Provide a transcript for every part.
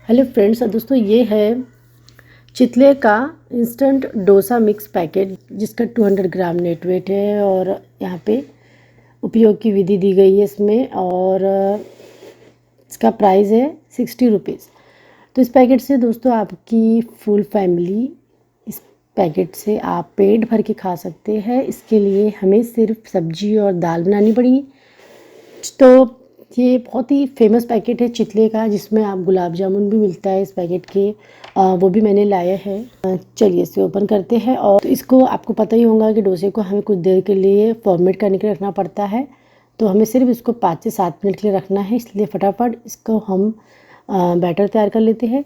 Hello friends और दोस्तों, ये है चितले का इंस्टेंट डोसा मिक्स पैकेट जिसका 200 ग्राम नेट वेट है। और यहाँ पे उपयोग की विधि दी गई है इसमें, और इसका प्राइस है 60 रुपीज़। तो इस पैकेट से दोस्तों आपकी फुल फैमिली, इस पैकेट से आप पेट भर के खा सकते हैं। इसके लिए हमें सिर्फ सब्जी और दाल बनानी पड़ेगी। तो ये बहुत ही फेमस पैकेट है चितले का, जिसमें आप गुलाब जामुन भी मिलता है इस पैकेट के, वो भी मैंने लाया है। चलिए इसे ओपन करते हैं। और तो इसको आपको पता ही होगा कि डोसे को हमें कुछ देर के लिए फॉर्मेट करने के लिए रखना पड़ता है। तो हमें सिर्फ इसको 5 से 7 मिनट के लिए रखना है, इसलिए फटाफट इसको हम बैटर तैयार कर लेते हैं।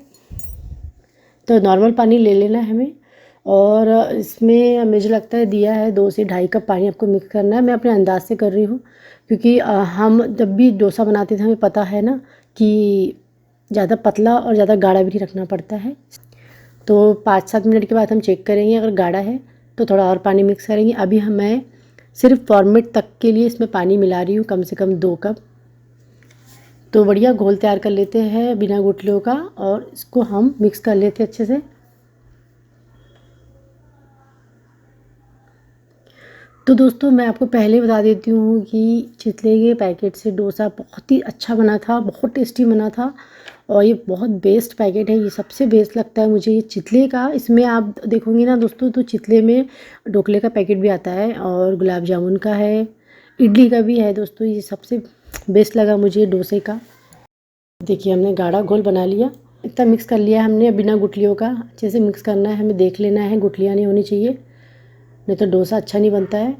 तो नॉर्मल पानी ले लेना है हमें, और इसमें मुझे लगता है दिया है 2 से ढाई कप पानी आपको मिक्स करना है। मैं अपने अंदाज से कर रही हूँ, क्योंकि हम जब भी डोसा बनाते थे हमें पता है ना कि ज़्यादा पतला और ज़्यादा गाढ़ा भी नहीं रखना पड़ता है। तो 5-7 मिनट के बाद हम चेक करेंगे, अगर गाढ़ा है तो थोड़ा और पानी मिक्स करेंगे। अभी मैं सिर्फ फॉर्मेट तक के लिए इसमें पानी मिला रही हूँ, कम से कम 2 कप। तो बढ़िया घोल तैयार कर लेते हैं बिना गुठलियों का, और इसको हम मिक्स कर लेते हैं अच्छे से। तो दोस्तों, मैं आपको पहले बता देती हूँ कि चितले के पैकेट से डोसा बहुत ही अच्छा बना था, बहुत टेस्टी बना था। और ये बहुत बेस्ट पैकेट है, ये सबसे बेस्ट लगता है मुझे ये चितले का। इसमें आप देखोगे ना दोस्तों, तो चितले में ढोकले का पैकेट भी आता है, और गुलाब जामुन का है, इडली का भी है। दोस्तों, ये सबसे बेस्ट लगा मुझे डोसे का। देखिए, हमने गाढ़ा घोल बना लिया, इतना मिक्स कर लिया हमने बिना गुठलियों का। अच्छे से मिक्स करना है, हमें देख लेना है गुठलियाँ नहीं होनी चाहिए, नहीं तो डोसा अच्छा नहीं बनता है।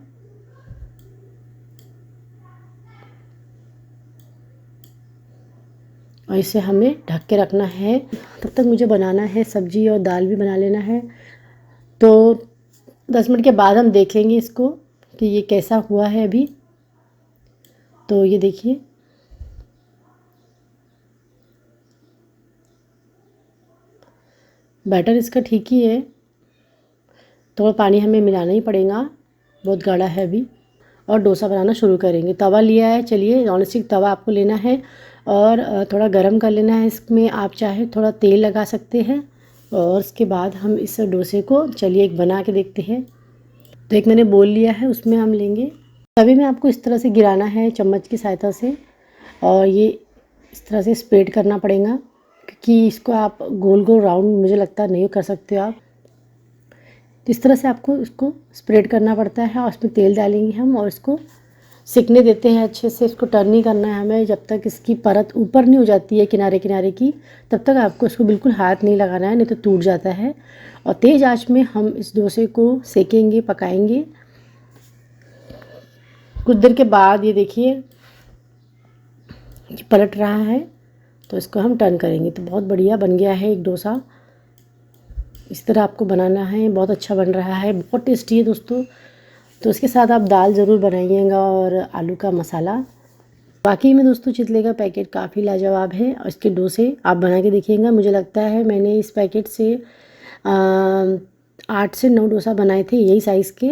और इसे हमें ढक के रखना है, तब तक मुझे बनाना है सब्जी और दाल भी बना लेना है। तो 10 मिनट के बाद हम देखेंगे इसको कि ये कैसा हुआ है अभी। तो ये देखिए, बैटर इसका ठीक ही है, थोड़ा पानी हमें मिलाना ही पड़ेगा, बहुत गाढ़ा है अभी। और डोसा बनाना शुरू करेंगे। तवा लिया है, चलिए नॉन स्टिक तवा आपको लेना है, और थोड़ा गरम कर लेना है। इसमें आप चाहे थोड़ा तेल लगा सकते हैं, और उसके बाद हम इस डोसे को चलिए एक बना के देखते हैं। तो एक मैंने बोल लिया है, उसमें हम लेंगे। तवे में आपको इस तरह से गिराना है चम्मच की सहायता से, और ये इस तरह से स्प्रेड करना पड़ेगा, क्योंकि इसको आप गोल गोल राउंड मुझे लगता नहीं कर सकते आप। तो इस तरह से आपको इसको स्प्रेड करना पड़ता है, और इसमें तेल डालेंगे हम, और इसको सिकने देते हैं अच्छे से। इसको टर्न नहीं करना है हमें, जब तक इसकी परत ऊपर नहीं हो जाती है किनारे किनारे की, तब तक आपको इसको बिल्कुल हाथ नहीं लगाना है, नहीं तो टूट जाता है। और तेज़ आंच में हम इस डोसे को सेकेंगे, पकाएंगे। कुछ देर के बाद ये देखिए, ये पलट रहा है, तो इसको हम टर्न करेंगे। तो बहुत बढ़िया बन गया है एक डोसा। इस तरह आपको बनाना है, बहुत अच्छा बन रहा है, बहुत टेस्टी है दोस्तों। तो इसके साथ आप दाल ज़रूर बनाइएगा, और आलू का मसाला। बाकी में दोस्तों, चितले का पैकेट काफ़ी लाजवाब है, और इसके डोसे आप बना के देखिएगा। मुझे लगता है मैंने इस पैकेट से 8 से 9 डोसा बनाए थे, यही साइज़ के।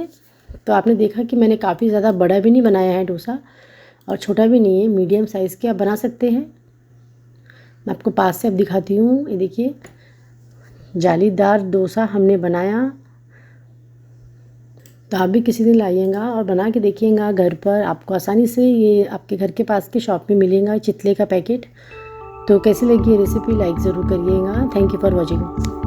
तो आपने देखा कि मैंने काफ़ी ज़्यादा बड़ा भी नहीं बनाया है डोसा, और छोटा भी नहीं है, मीडियम साइज़ के आप बना सकते हैं। मैं आपको पास से अब दिखाती हूँ। ये देखिए, जालीदार डोसा हमने बनाया। तो आप भी किसी दिन लाइएगा और बना के देखिएगा घर पर, आपको आसानी से ये आपके घर के पास के शॉप में मिलेगा चितले का पैकेट। तो कैसी लगी ये रेसिपी, लाइक ज़रूर करिएगा। Thank you for watching.